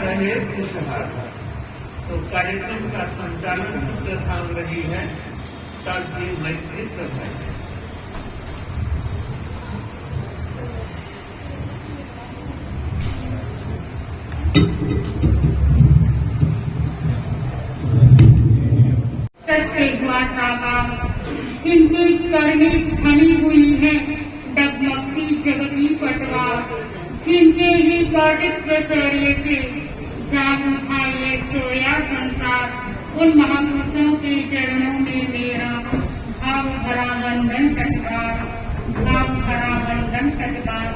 रहे खुशहाल। तो कार्यक्रम का संचालन सूत्र थाम रही है साध्वी मैत्री प्रभा। सत्य हुआ साकार, जिनकी करनी धनी हुई है डगमगती जगती पटवा, जिनके ही गौरव शौर्य से जाग उठा ये सोया संसार। उन महापुरुषों के चरणों में मेरा भाव भरा बंधन सत्कार, भाव भरा बंधन सत्कार।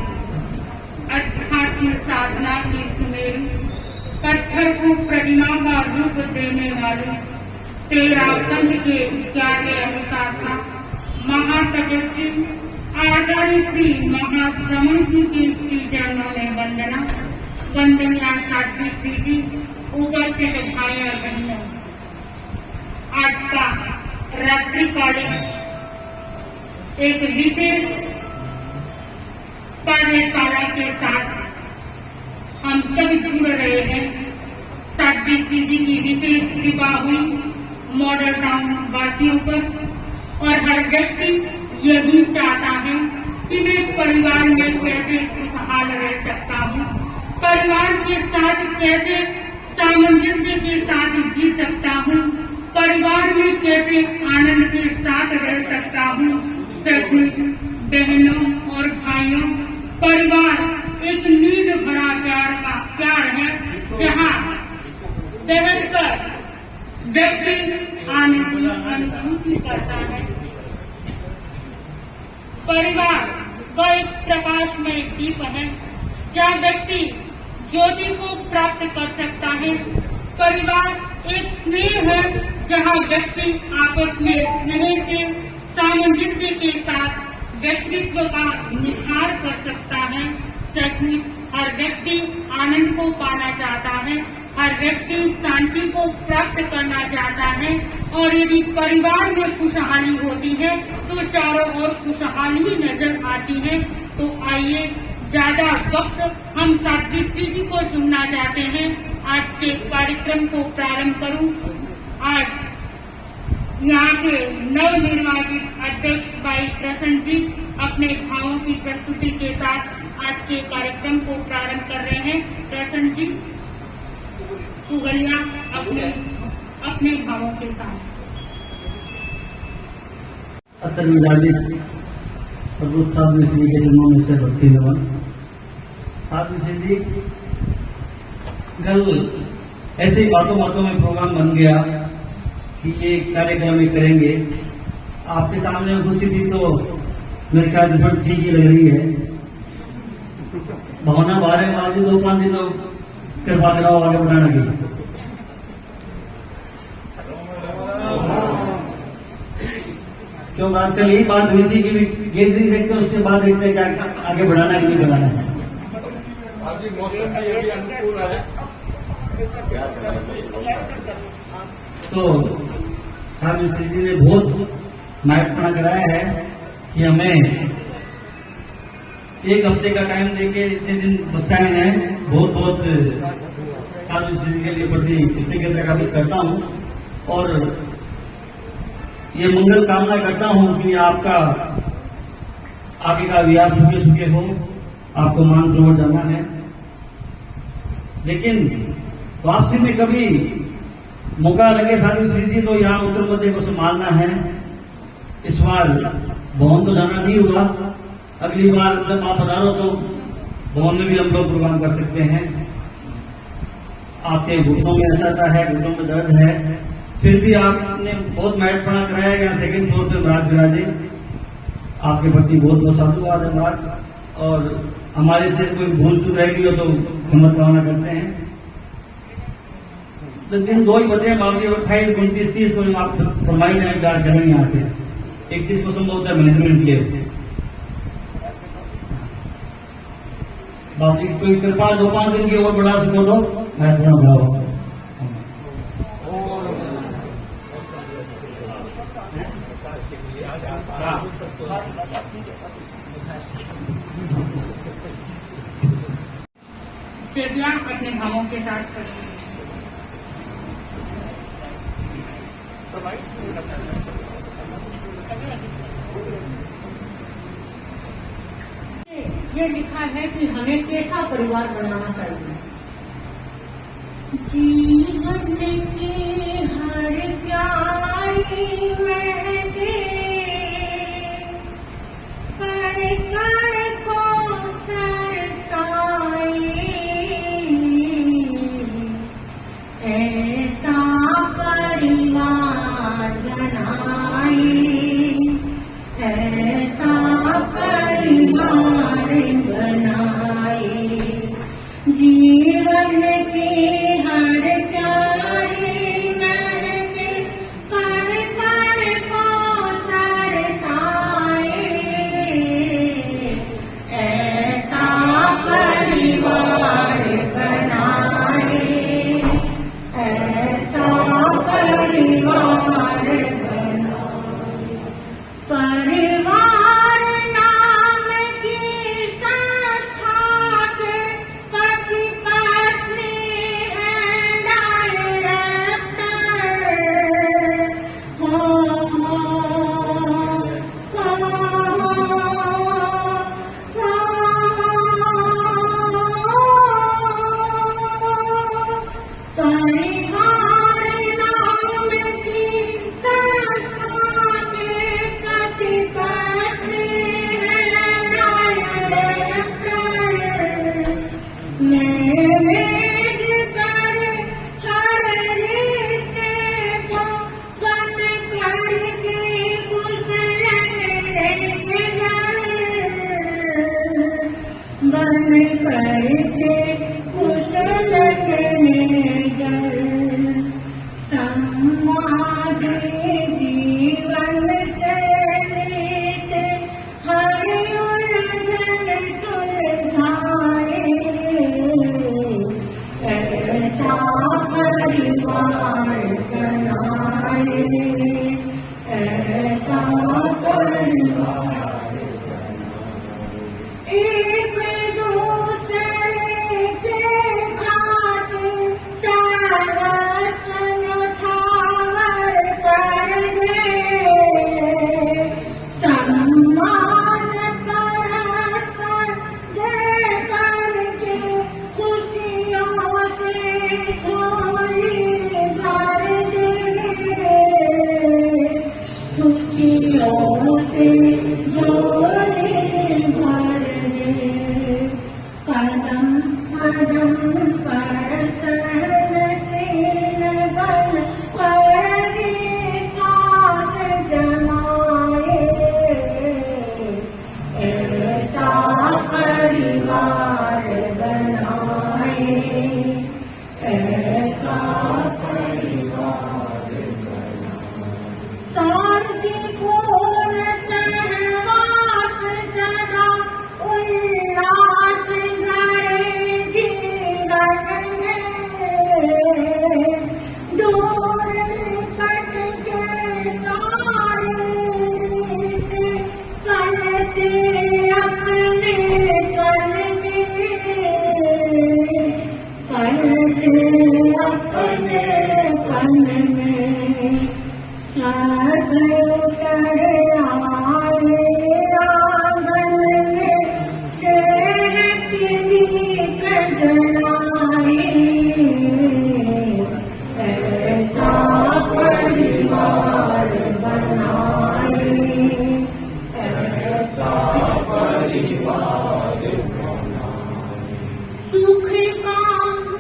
अध्यात्म साधना की सुमेरु, पत्थर को प्रतिमा का रूप देने वाले तेरा पंथ के 11वें अनुशासन महातपस्वी आचार्य श्री महाश्रमण जी के श्री चरणों में वंदना। वंदनीय साध्वी श्री जी, उपस्थित भाई और बहनों, आज का रात्रिकालीन एक विशेष कार्यशाला के साथ हम सब जुड़ रहे हैं। साध्वी श्री जी की विशेष कृपा हुई मॉडल टाउन वासियों पर, और हर व्यक्ति यही चाहता है कि मैं परिवार में कैसे खुशहाल रह सकता हूँ, परिवार के साथ कैसे सामंजस्य के साथ जी सकता हूँ, परिवार में कैसे आनंद के साथ रह सकता हूँ। सचमुच बहनों और भाइयों, परिवार एक नींद भरा प्यार है, जहाँ बैठकर व्यक्ति आनंद की अनुभूति करता है। परिवार वह एक प्रकाशमय दीप है जहाँ व्यक्ति ज्योति को प्राप्त कर सकता है। परिवार एक स्नेह है जहाँ व्यक्ति आपस में स्नेह से सामंजस्य के साथ व्यक्तित्व का निखार कर सकता है। सचमुच हर व्यक्ति आनंद को पाना चाहता है, हर व्यक्ति शांति को प्राप्त करना चाहता है, और यदि परिवार में खुशहाली होती है तो चारों ओर खुशहाली नजर आती है। तो आइए, ज्यादा वक्त हम साध्वी श्री जी को सुनना चाहते हैं। आज के कार्यक्रम को प्रारंभ करूं। आज यहाँ के नवनिर्वाचित अध्यक्ष भाई प्रसन्न जी अपने भावों की प्रस्तुति के साथ आज के कार्यक्रम को प्रारंभ कर रहे हैं। प्रसन्न जी, तुगलिया अपने भावों के साथ। अतर विराजित अद्भुत साध्वी श्री के जन्मों में से भक्ति नमन। साध्वी श्री जी कल ऐसे ही बातों में प्रोग्राम बन गया कि ये कार्यक्रम में करेंगे। आपके सामने उपस्थिति तो मेरे ख्याल से बड़ी ठीक ही लग रही है। भावना बारे बाजू 2-5 दिनों कृपा कराओ आगे बढ़ाने की। क्यों बात कल यही बात हुई थी कि गैदरिंग देखते उसके बाद देखते क्या आगे बढ़ाना है कि नहीं बढ़ाना है। तो साध्वी श्री जी ने बहुत महत्वपूर्ण कराया है कि हमें एक हफ्ते का टाइम देके इतने दिन बसाए हैं। बहुत साध्वी श्री जी के लिए बड़ी कृतज्ञता का भी करता हूँ, और ये मंगल कामना करता हूँ कि आपका आगे का विहार सुखे सुखे हो। आपको मानसरोवर जाना है, लेकिन वापसी में कभी मौका लगे साध्वी श्री जी तो यहाँ उत्तर मध्य को संभालना है। इस बार भवन तो जाना नहीं हुआ, अगली बार जब आप पधारो तो भवन में भी हम लोग प्रोग्राम कर सकते हैं। आपके घुटनों में ऐसा है, घुटनों में दर्द है, फिर भी आपने बहुत महत्वपूर्ण कराया। यहाँ सेकंड फ्लोर पे महाराज विराजे, आपके प्रति बहुत साधुवाद है महाराज, और हमारे से कोई भूल चूक रहेगी हो तो क्षमा कामना करते हैं। तो दिन 2 ही बचे हैं, बाकी 28, 29, 30 को आप फरमाई जाए कार्य करेंगे। यहाँ से 31 को संभवतः मैनेजमेंट किए। बाकी कोई कृपा 2-5 दिन की और बढ़ा सको तो महत्वपूर्ण बढ़ाओ। सेवियां अपने भावों के साथ करती हैं। ये लिखा है कि हमें कैसा परिवार बनाना चाहिए। जीवन की हर प्यारी महके कण कण को सरसाए, ऐसा परिवार बनाए, ऐसा परिवार बनाए। जीवन के हर प्यारी महके कण कण को सरसाए, ऐसा परिवार बनाए, ऐसा परिवार बनाए। परिवार नाम की संस्था के पति पत्नी हैं डायरेक्टर, परिवार नाम की संस्था के पति पत्नी हैं डायरेक्टर, मैनेज कर हर रिश्ते को बन करके कुशल मैनेजर, बन करके कुशल मैनेजर। समाज जीवन शैली से हर उलझन सुलझाए, ऐसा परिवार बनाए, ऐसा परिवार। एक दूसरे के खातिर सर्वस्व न्यौछावर कर दे, सम्मान परस्पर दे करके खुशियों से झोली भर दे, खुशियों से झोली भर दे। कदम कदम पर सहनशील बन पर विश्वास जमाए, ऐसा परिवार बनाए, ऐसा परिवार बनाए। शांतिपूर्ण सहवास सदा उल्लास भरे जीवन में, दूर निकट के सारे रिश्ते पलते अपने कल में, पलते अपने कल में। सब कर आए आंगन में, स्नेह की दीप जलाए, ऐसा परिवार बनाए, ऐसा परिवार बनाए। सुख का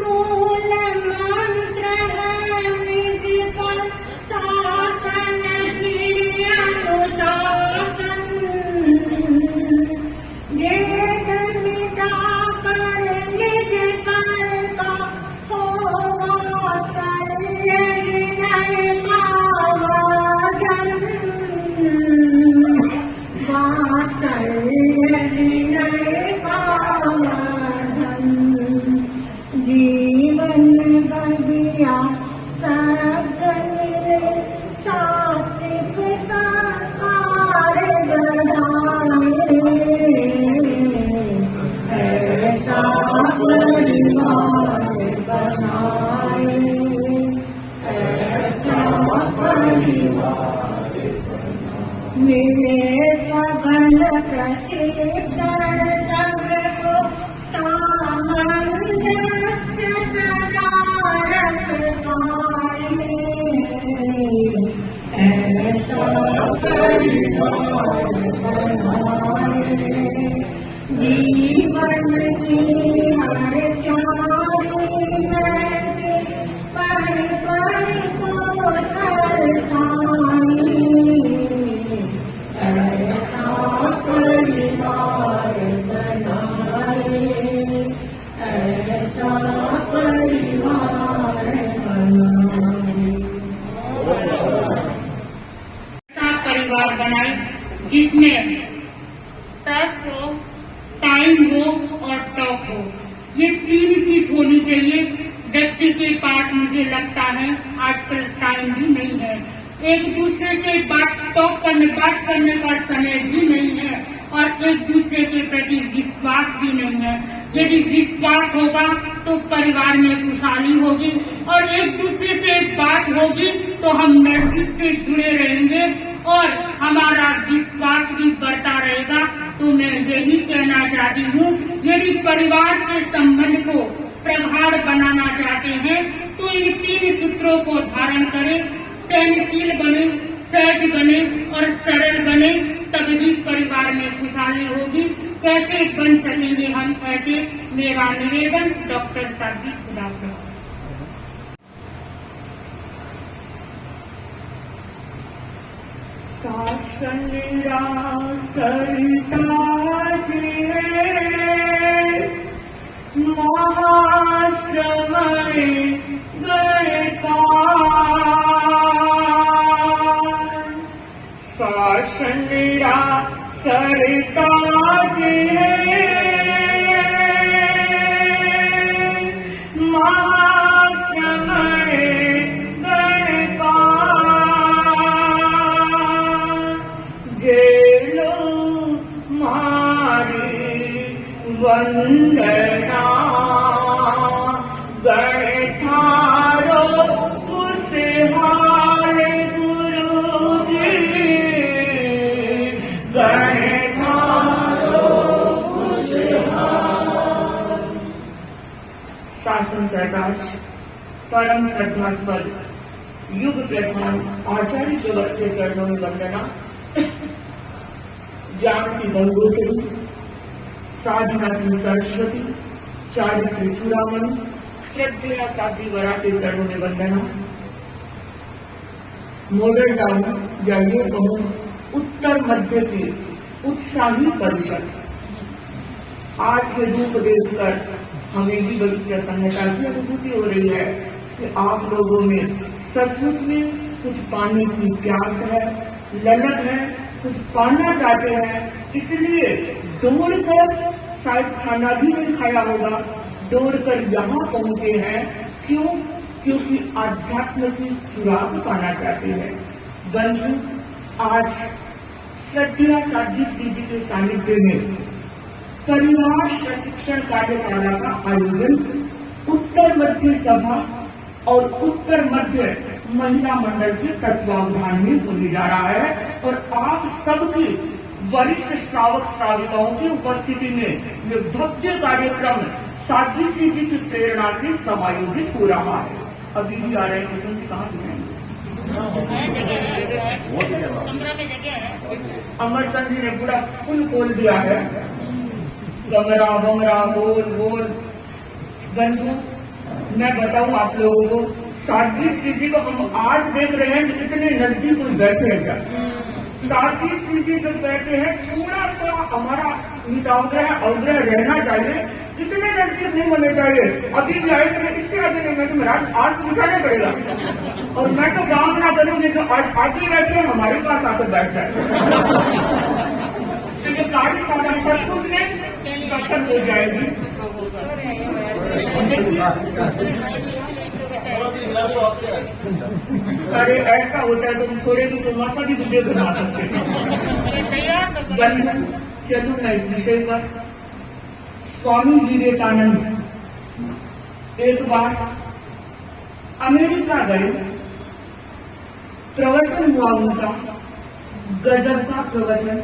मूल मंत्र है निज पर शासन की अनुशासन। मिले सघन प्रशिक्षण सबको सामंजस्य सदा रखवाए, ऐसा परिवार बनाए, जीवन की हर चारी पल पल को सरसाए, ऐसा परिवार बनाए, ऐसा परिवार बनाए। ऐसा परिवार बनाए जिसमें ट्रस्ट हो, टाइम हो और टॉक हो। ये तीन चीज होनी चाहिए। व्यक्ति के पास मुझे लगता है आजकल टाइम भी नहीं है, एक दूसरे से बात करने का समय भी नहीं है और एक दूसरे के प्रति विश्वास भी नहीं है। यदि विश्वास होगा तो परिवार में खुशहाली होगी और एक दूसरे से बात होगी तो हम नजदीक से जुड़े रहेंगे और हमारा विश्वास भी बढ़ता रहेगा। तो मैं यही कहना चाहती हूँ, यदि परिवार के संबंध को प्रगाढ़ बनाना चाहते हैं तो इन तीन सूत्रों को धारण करें। सहनशील बने, सहज बने और सरल बने, तभी परिवार में खुशहाली होगी। कैसे बन सकेंगे हम ऐसे? मेरा निवेदन डॉक्टर साध्वी सुधाकर। शासन सरिताजी महाश्रवण गणकार, शासन सरिताजी महाश्रवण गणकार, जेलो मारी वंदना गण ठारो खुशहाल गुरुजी, गण ठारो खुशहाल। शासन सरदार परम श्रद्धास्पद युग प्रधान आचार्य जगत के चरणों में वंदना। ज्ञान की गंगोत्री, साधना की सरस्वती, चारित्र चूड़ामणि, श्रद्धेया साध्वी वरा के चरणों में वंदना। मॉडल टाउन या ये कहूं उत्तर मध्य की उत्साही परिषद, आज ये रूप देखकर हमें भी बड़ी प्रसन्नता की अनुभूति हो रही है कि आप लोगों में सचमुच में कुछ पाने की प्यास है, ललक है, कुछ पाना चाहते हैं, इसलिए दौड़कर, शायद खाना भी नहीं खाया होगा, दौड़कर यहाँ पहुंचे हैं। क्यों? क्योंकि आध्यात्म की खुराक पाना चाहते हैं। बंधु, आज श्रद्धेया साध्वी श्री जी के सानिध्य में परिवार प्रशिक्षण कार्यशाला का आयोजन उत्तर मध्य सभा और उत्तर मध्य महिला मंडल के तत्वावधान में होने जा रहा है और आप सबकी वरिष्ठ श्रावक श्राविकाओं की उपस्थिति में ये भव्य कार्यक्रम साध्वी श्री जी की प्रेरणा से समायोजित हो रहा है। अभी भी आ रहे हैं, किशन जी कहाँ दिखाएंगे? अमरचंद जी ने पूरा फुल खोल दिया है, गमरा बमरा बोल बोल। बंधु, मैं बताऊं आप लोगों को, साध्वी श्री जी को हम आज देख रहे हैं कि कितने नजदीक बैठे हैं। क्या साध्वी श्री जी जब बैठे हैं, थोड़ा सा हमारा मिताग्रह अवग्रह रहना चाहिए, इतने नजदीक नहीं होने चाहिए। अभी भी आए थे, इससे आगे नहीं, मैं तो महाराज आज दिखाना पड़ेगा। और मैं तो काम ना करूंगी, जो आज आगे बैठे हमारे पास आकर बैठ जाए तो ये कार्यशाला सचमुच में सफल हो जाएगी। अरे ऐसा होता है, तुम थोड़े कुछ मसा भी वीडियो बना सकते हैं। चलूं मैं इस विषय पर। स्वामी विवेकानंद एक बार अमेरिका गए, प्रवचन हुआ उनका, गजब का प्रवचन।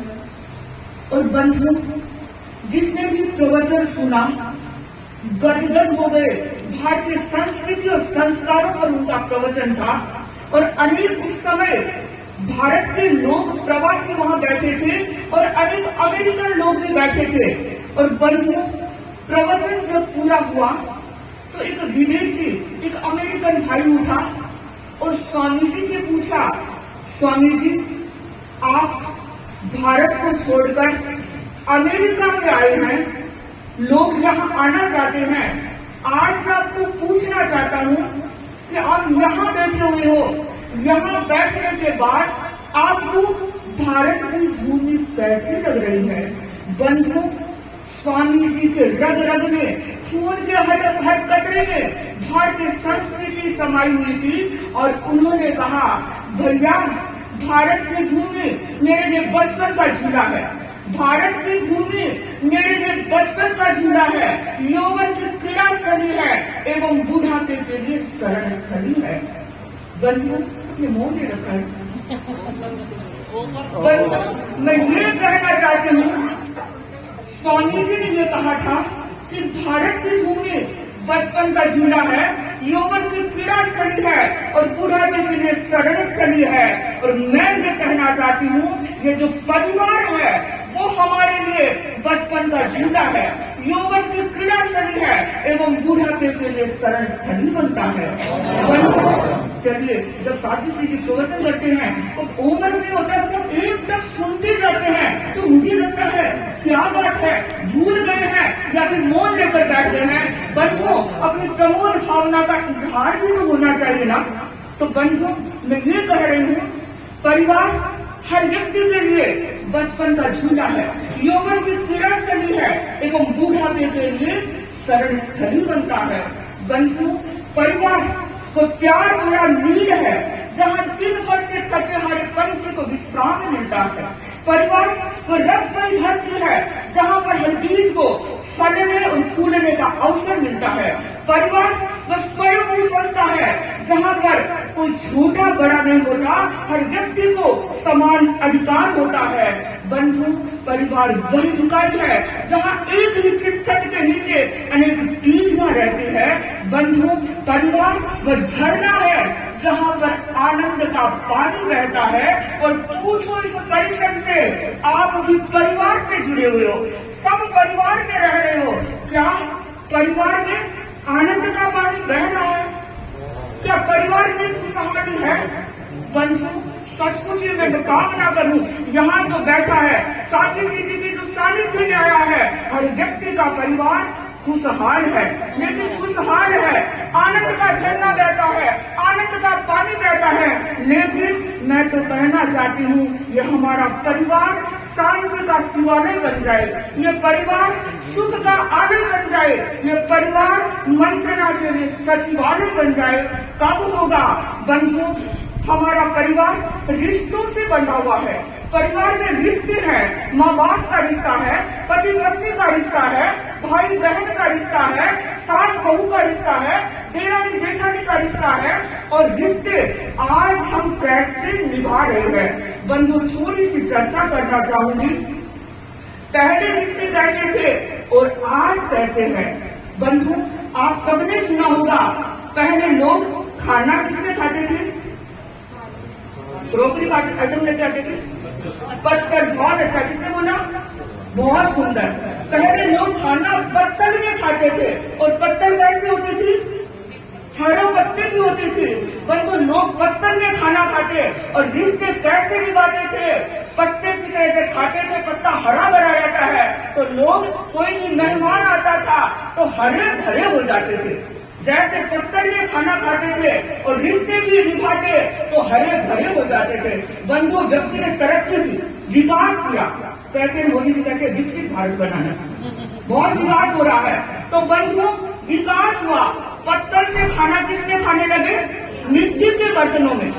और बंधुओं, जिसने भी प्रवचन सुना गदगद हो गए। भारतीय संस्कृति और संस्कारों पर उनका प्रवचन था। और अनेक उस समय भारत के लोग प्रवासी वहां बैठे थे और अनेक अमेरिकन लोग भी बैठे थे। और बंधुओं, प्रवचन जब पूरा हुआ तो एक विदेशी, एक अमेरिकन भाई उठा और स्वामी जी से पूछा, स्वामी जी, आप भारत को छोड़कर अमेरिका में आए हैं, लोग यहाँ आना चाहते हैं। आज मैं आपको पूछना चाहता हूँ कि आप यहाँ बैठे हुए हो, यहाँ बैठने के बाद आपको भारत की भूमि कैसे लग रही है? बंधुओं, स्वामी जी के रग रग में, खून के हर कतरे में भारतीय संस्कृति समाई हुई थी। और उन्होंने कहा, भैया, भारत की भूमि मेरे लिए बचपन का झूला है। भारत की भूमि मेरे लिए बचपन का झूला है, यौवन की क्रीड़ा स्थली है एवं बुढ़ापे के लिए शरण स्थली है। बंधुओं, सबने मौन नहीं रखा है। बंधुओं, मैं ये कहना चाहती हूँ, स्वामी जी ने ये कहा था कि भारत की भूमि बचपन का झूला है, यौवन की क्रीड़ा स्थली है और बुढ़ापे के लिए शरण स्थली है। और मैं ये कहना चाहती हूँ, ये जो परिवार है वो हमारे लिए बचपन का झूला है, यौवन की क्रीड़ा स्थली है एवं बुढ़ापे के लिए शरण स्थली बनता है। चलिए, जब साथी श्री जी प्रवचन करते हैं तो उम्र नहीं होता, सब एक तक सुनते जाते हैं। तो मुझे लगता है क्या बात है, भूल गए हैं या फिर मौन लेकर बैठ गए हैं। बंधुओं, अपनी प्रमोद भावना का इजहार भी तो होना चाहिए ना। तो बंधुओं, मैं ये कह रही हूँ, परिवार हर व्यक्ति के लिए बचपन का झूला है, यौवन की क्रीड़ा स्थली है एवं बुढ़ापे के लिए शरण स्थली बनता है। बंधुओं, परिवार को प्यार भरा नीड है जहाँ दिन भर से थके हारे पंछी को विश्राम मिलता है। परिवार वो रसमयी धरती है जहाँ पर हर बीज को फलने और फूलने का अवसर मिलता है। परिवार वो स्वयं वो संस्था है जहाँ पर कोई छोटा बड़ा नहीं होता, हर व्यक्ति को समान अधिकार होता है। बंधु, परिवार वही इकाई है जहाँ एक ही छत के नीचे अनेक पीढ़ियां रहती है। बंधु, परिवार वह झरना है जहाँ पर आनंद का पानी बहता है। और पूछो इस परिषद से, आप भी परिवार से जुड़े हुए हो, सब परिवार में रह रहे हो, क्या परिवार में आनंद का पानी बह रहा है? क्या परिवार में खुशहाली है? बंधु, सचमुच मैं तो कामना करूं, यहाँ जो बैठा है, साथी श्री जी की जो सानिध्य में आया है, हर व्यक्ति का परिवार खुशहाल है। लेकिन खुशहाल है, आनंद का झरना बहता है, आनंद का पानी बहता है। लेकिन मैं तो कहना चाहती हूँ, ये हमारा परिवार शांति का शिवालय बन जाए, ये परिवार सुख का आलय बन जाए, ये परिवार मंत्रणा के लिए सचिवालय बन जाए। कब होगा? बंधुओं, हमारा परिवार रिश्तों से बंधा हुआ है। परिवार में रिश्ते हैं, माँ बाप का रिश्ता है, पति पत्नी का रिश्ता है, भाई बहन का रिश्ता है, सास बहू का रिश्ता है, देरानी जेठानी का रिश्ता है। और रिश्ते आज हम कैसे निभा रहे हैं? बंधु, थोड़ी सी चर्चा करना चाहूंगी। पहले रिश्ते कैसे थे और आज कैसे हैं? बंधु, आप सबने सुना होगा, पहले लोग खाना किसमें खाते थे? ब्रोकली का आइटम लेके आते थे। पत्थर, बहुत अच्छा, किसने बोला? बहुत सुंदर। पहले लोग खाना पत्थर में खाते थे। और पत्थर कैसे होती थी? हरा पत्ते की होती थी। परंतु लोग पत्थर में खाना खाते और रिश्ते कैसे निभाते थे? पत्ते की तरह से खाते थे, पत्ता हरा भरा रहता है तो लोग, कोई भी मेहमान आता था तो हरे भरे हो जाते थे। जैसे पत्थर में खाना खाते थे और रिश्ते भी निभाते तो हरे भरे हो जाते थे। बंधु, व्यक्ति ने तरक्की की, विकास किया। कहते हैं, मोदी जी कहते हैं विकसित भारत बनाना, बहुत विकास हो रहा है। तो बंधु, विकास हुआ, पत्थर से खाना किसने खाने लगे? मिट्टी के बर्तनों में।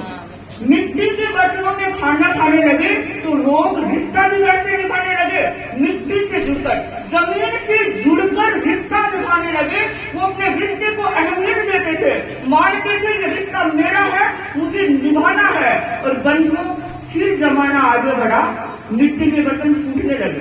मिट्टी के बर्तनों में खाना खाने लगे तो लोग रिश्ता भी कैसे निभाने लगे? मिट्टी से जुड़कर, जमीन से जुड़कर रिश्ता निभाने लगे। वो अपने रिश्ते को अहमियत देते थे, मानते थे कि रिश्ता मेरा है, मुझे निभाना है। और बंधुओं, फिर जमाना आगे बढ़ा, मिट्टी के बर्तन फूटने लगे,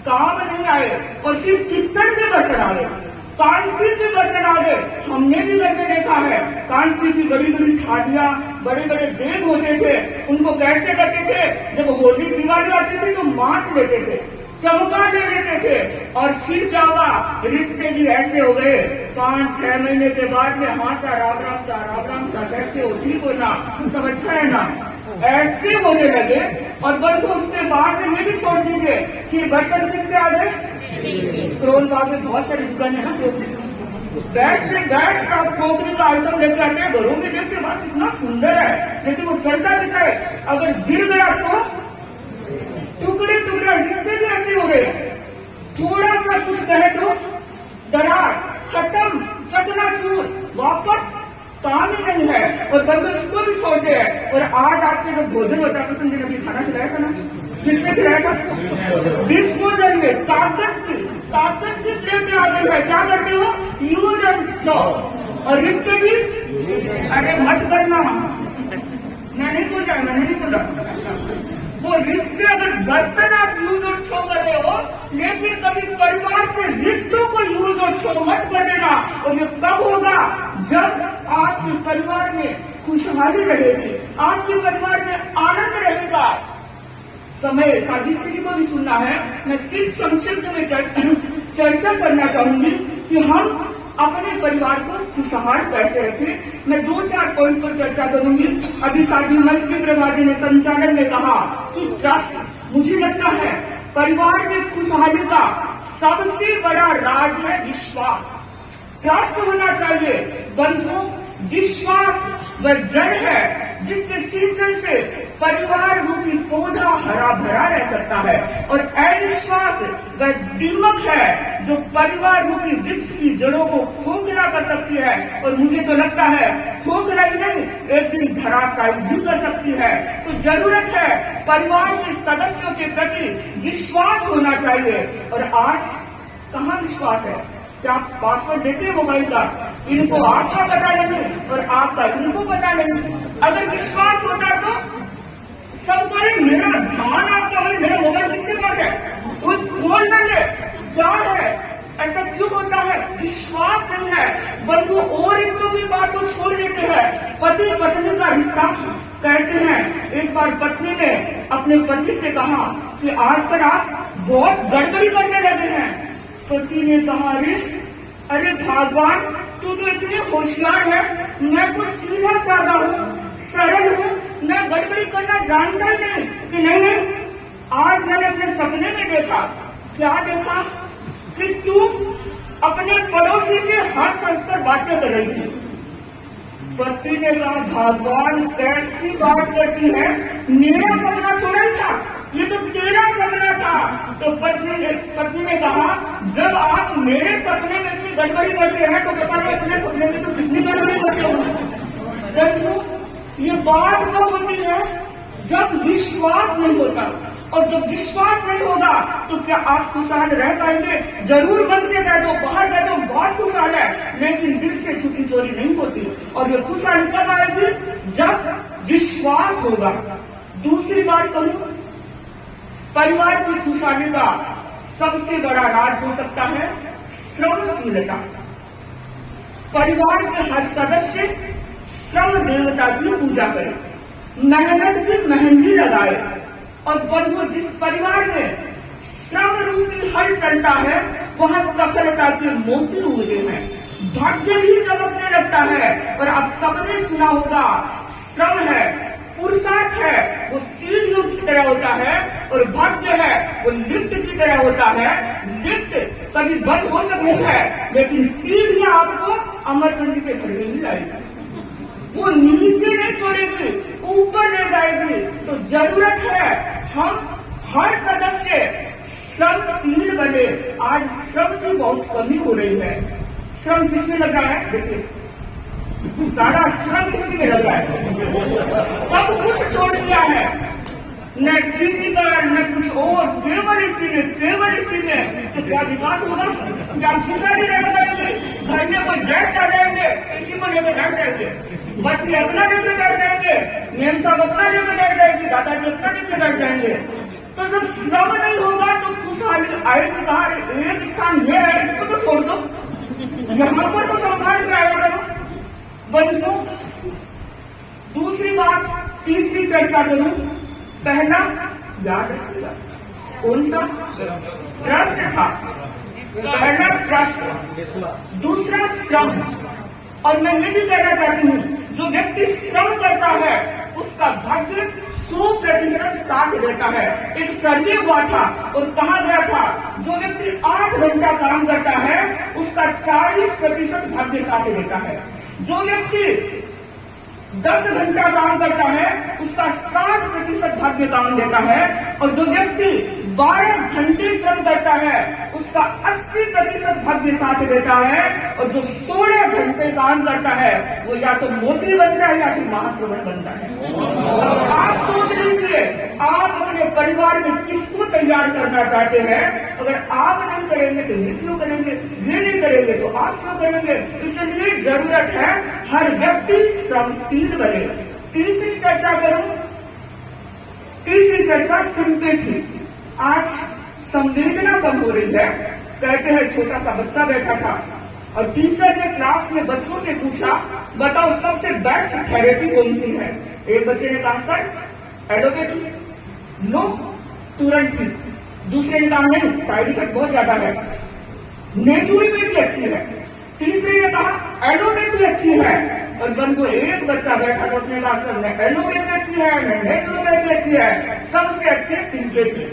काम नहीं आए, और फिर पित्तल के बर्तन आ गए, कांसी के बर्तन आ गए। हमने भी घर में देखा है, कांसी की बड़ी बड़ी थालियां, बड़े बड़े देग होते थे, उनको कैसे करते थे, जब होली दिवाली आती थी तो मांच लेते थे, चमका ले लेते थे, और फिर क्या हुआ, रिश्ते भी ऐसे हो गए। 5-6 महीने के बाद में हाँ सा राम राम सा कैसे हो, ठीक हो ना, सब अच्छा है ना, ऐसे होने लगे। और बल्कि उसके बाद में ये भी छोड़ दीजिए कि बर्तन किसके आ गए, पेट्रोल बाग में बहुत सारी दुकानें हैं, गैस का टोकरी का आइटम लेके आते हैं घरों में, देखते बात कितना सुंदर है, लेकिन वो चलता रहता है, अगर गिर गया तो टुकड़े टुकड़े, रिश्ते भी ऐसे हो रहे हैं। थोड़ा सा कुछ कहे तो दरार, खत्म, चकनाचूर, वापस काम ही नहीं है, और बंदे इसको भी छोड़ते हैं। और आज आपके जो भोजन होता है, पसंद ने अभी खाना खिलाया था ना, किसने खिलाया था, डिस्पोजल में कागज की प्लेट में आ गई है, क्या करते हो, यूज एंड थ्रो। और रिश्ते भी, अरे मत करना, मैं नहीं बोल रहा, वो रिश्ते, अगर बर्तन आप यूज और थ्रो कर रहे हो, लेकिन कभी परिवार से रिश्तों को यूज और थ्रो मत कर देना। और ये कब होगा, जब आपके परिवार में खुशहाली रहेगी, आपके परिवार में आनंद रहेगा। समय सावित्री जी को भी सुनना है, मैं सिर्फ संक्षिप्त में चर्चा करना चाहूंगी कि हम अपने परिवार को खुशहाल कैसे रखें। मैं 2-4 पॉइंट पर चर्चा करूंगी। अभी साथी मलकी प्रभाती ने संचालन में कहा कि ट्रस्ट, मुझे लगता है परिवार में खुशहाली का सबसे बड़ा राज है विश्वास। ट्रस्ट होना चाहिए। बंधुओं, विश्वास वह जड़ है जिसके सिंचन से परिवार रूपी पौधा हरा भरा रह सकता है, और अविश्वास वह दीमक है जो परिवार रूपी वृक्ष की जड़ों को खोखला कर सकती है, और मुझे तो लगता है खोखला ही नहीं, एक दिन धराशायी भी कर सकती है। तो जरूरत है परिवार के सदस्यों के प्रति विश्वास होना चाहिए। और आज कहाँ विश्वास है? क्या आप पासवर्ड देते हैं मोबाइल का? इनको आपका पता नहीं और आपका इनको पता नहीं। अगर विश्वास होता तो सब करे, मेरा ध्यान आपका भाई, मेरा मोबाइल किसके पास है, वो खोल न ले, क्या है, ऐसा क्यों होता है? विश्वास नहीं है। बंधु और रिश्तों की बात को छोड़ देते हैं, पति पत्नी का रिश्ता। कहते हैं एक बार पत्नी ने अपने पति से कहा कि आजकल आप बहुत गड़बड़ी करने लगे हैं। पति ने कहा, अरे भगवान, तू तो इतनी होशियार है, मैं तो सीधा साधा हूँ, सरल हूँ, मैं गड़बड़ी करना जानता ही नहीं। कि नहीं, आज मैंने अपने सपने में देखा। क्या देखा? कि तू अपने पड़ोसी से हंस हंस कर बातें कर रही थी। पति ने कहा, भगवान कैसी बात करती है, मेरा सपना थोड़ा ही था, ये तो तेरा सपना था। तो पत्नी ने कहा, जब आप मेरे सपने में इतनी गड़बड़ी करते हैं तो पता नहीं अपने सपने में तो कितनी गड़बड़ी करते हो। ये बात कब होती है? जब विश्वास नहीं होता। और जब विश्वास नहीं होगा तो क्या आप खुशहाल रह पाएंगे? जरूर मन से कह दो, बाहर कह दो बहुत खुशहाल है, लेकिन दिल से छुपी चोरी नहीं होती। और ये खुशहाली कब आएगी? जब विश्वास होगा। दूसरी बात कहूं, परिवार की खुशहाली का सबसे बड़ा राज हो सकता है श्रमशीलता। परिवार के हर सदस्य श्रम देवता की पूजा करे, मेहनत की मेहंदी लगाए। और बंधु, जिस परिवार में श्रम रूपी हल चलता है वहां सफलता के मोती उगते हैं, भाग्य भी चमकने लगता है। और आप सबने सुना होगा, श्रम है, पुरुषार्थ है, वो सीढ़ियों की तरह होता है, और भाग्य है वो लिफ्ट की तरह होता है। लिफ्ट कभी बंद हो सकती है, लेकिन सीढ़ियां आपको अमरचंद जी के घर में ही लाएगी, वो नीचे नहीं छोड़ेगी, ऊपर ले जाएगी। तो जरूरत है हम हर सदस्य श्रमशील बने। आज श्रम की बहुत कमी हो रही है। श्रम किसमें लग रहा है? देखिए, सारा श्रम इसी में लगा है, सब कुछ छोड़ दिया है, न फिजिकल न कुछ और, केवल इसी में। तो क्या विकास होगा? क्या खुशहाली रह जाएंगे? घर में कोई गेस्ट आ जाएंगे, इसी को लेकर बैठ जाएंगे। बच्चे अपना लेकर बैठ जाएंगे, मेम साहब अपना लेकर बैठ जाएंगे, दादाजी अपना लेकर बैठ जाएंगे। तो जब श्रम नहीं होगा तो खुशहाली आएगी कहाँ? एक स्थान ये है, इसको तो छोड़ दो, यहाँ पर तो संभाल के आएगा। बंधुओं, दूसरी बात, तीसरी चर्चा करूं। पहला याद रखिएगा, कौन सा? ट्रस्ट था। पहला ट्रस्ट, दूसरा श्रम। और मैं ये भी कहना चाहती हूँ, जो व्यक्ति श्रम करता है उसका भाग्य 100% साथ देता है। एक सर्वे हुआ था और कहा गया था, जो व्यक्ति 8 घंटा काम करता है उसका 40% भाग्य साथ देता है। जो व्यक्ति 10 घंटा काम करता है उसका 60% भाग्य काम देता है। और जो व्यक्ति 12 घंटे श्रम करता है उसका 80% भाग्य साथ देता है। और जो 16 घंटे काम करता है वो या तो मोती बनता है या फिर महाश्रवण बनता है। अब आप सोच लीजिए, आप अपने परिवार में किसको तैयार करना चाहते हैं? अगर आप नहीं करेंगे तो ये क्यों करेंगे, ये नहीं करेंगे तो आप क्यों करेंगे? इसलिए जरूरत है हर व्यक्ति श्रमशील बने। तीसरी चर्चा करूं, तीसरी चर्चा सिंपैथी। आज संवेदना कम हो रही है। कहते हैं छोटा सा बच्चा बैठा था और टीचर ने क्लास में बच्चों से पूछा, बताओ सबसे बेस्ट थेरेपी कौन सी है? एक बच्चे ने कहा सर एलोपैथी। नो, तुरंत ही। दूसरे ने कहा नहीं, साइड इफेक्ट बहुत ज्यादा है। नेचुरोपैथी अच्छी है। तीसरे ने कहा एलोपैथी अच्छी है। और बंधु, एक बच्चा बैठा था, उसने कहा सर न एलोपैथी अच्छी है न नेचुरोपैथी अच्छी है, सबसे अच्छी सिंपैथी।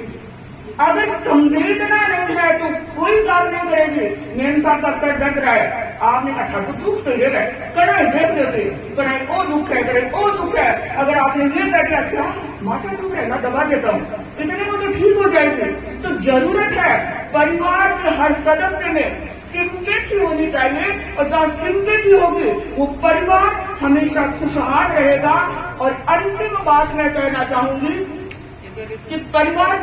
अगर संवेदना नहीं है तो कोई काम नहीं करेगी। मेम साहब का सर दर्द रहा है, आपने कहा ठाकुर दुख तो ये है, कड़ाई देख जैसे कड़ाई ओ दुख है, कड़ाई ओ दुख है। अगर आपने ये कह दिया क्या माथा दुख है, मैं दबा देता हूँ, इतने में तो ठीक हो जाएगी। तो जरूरत है परिवार के हर सदस्य में सिंपैथी होनी चाहिए। और जहाँ सिंपैथी होगी वो परिवार हमेशा खुशहाल रहेगा। और अंतिम बात मैं कहना चाहूंगी कि परिवार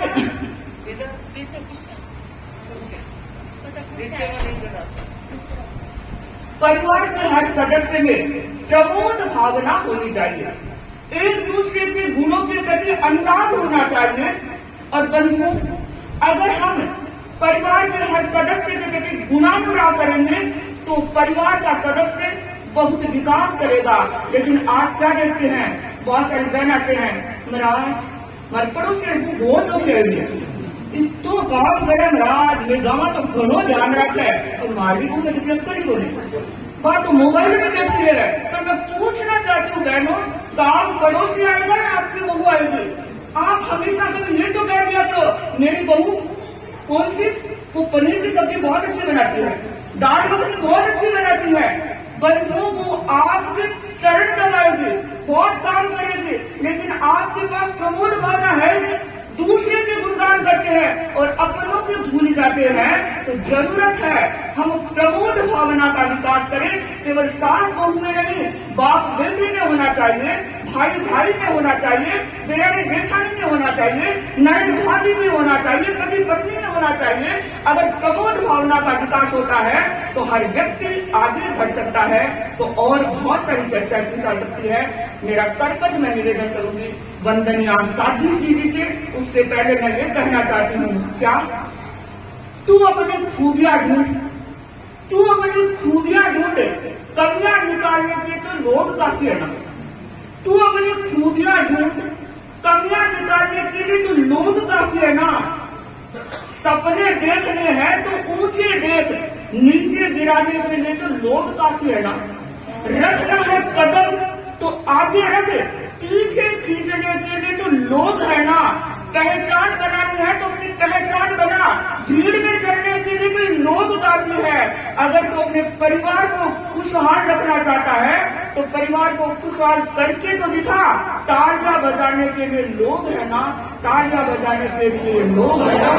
के हर सदस्य में प्रमोद भावना होनी चाहिए। एक दूसरे के गुणों के प्रति अनुराग होना चाहिए। और बंधुओं, अगर हम परिवार के हर सदस्य के प्रति गुणानुराग करेंगे तो परिवार का सदस्य बहुत विकास करेगा। लेकिन आज क्या देखते हैं, बहुत सारे बहन आते हैं, महाराज हमारे पड़ोसी वो जो कह तो काम करे महाराज में जावा तो घणो ध्यान रखे और मारी को मेरी करी बोले बात तो मोबाइल में बैठी रहे। तो मैं पूछना चाहती हूँ बहनों, काम पड़ोसी आएगा या आपकी बहू आएगी? आप हमेशा कभी ये तो कह दिया तो मेरी बहू कौन सी, वो पनीर की सब्जी बहुत अच्छी बनाती है, दाल मखनी बहुत अच्छी बनाती है। बंधुओं, वो आपके चरण दबाएगी, बहुत काम करेगी, लेकिन आपके पास प्रमोद भावना है नहीं, दूसरे के गुणगान करते हैं और अपनों को भूल जाते हैं। तो जरूरत है हम प्रमोद भावना का विकास करें। केवल सास बहू में नहीं, बाप बेटी में होना चाहिए, भाई भाई में होना चाहिए, देरानी जेठानी में होना चाहिए, ननद भाभी में होना चाहिए, पति पत्नी में होना चाहिए। अगर प्रमोद भावना का विकास होता है तो हर व्यक्ति आगे बढ़ सकता है। तो और बहुत सारी चर्चा की जा सकती है। मेरा कर्तव्य मैं निवेदन करूंगी वंदनीय साध्वी श्री जी से। उससे पहले मैं ये कहना चाहती हूँ, क्या तू अपनी खूबियां ढूंढ, तू अपनी खूबियां ढूंढ, कमियां निकालने के तो लोग काफी है ना। तू अपनी खूबियां ढूंढ, कमियां निकालने के लिए तो लोग काफी है ना। सपने देखने हैं तो ऊंचे देख, नीचे गिराने के लिए तो लोग काफी है ना। रखना है कदम तो आगे रख, पीछे खींचने के लिए तो लोग है ना। पहचान बनानी है तो अपनी पहचान बना, भीड़ में चलने के लिए कोई लोग काफी है। अगर तो अपने परिवार को खुशहाल रखना चाहता है तो परिवार को खुशहाल करके तो दिखा। तालियां बजाने के लिए लोग है ना, तालियां बजाने के लिए लोग है ना।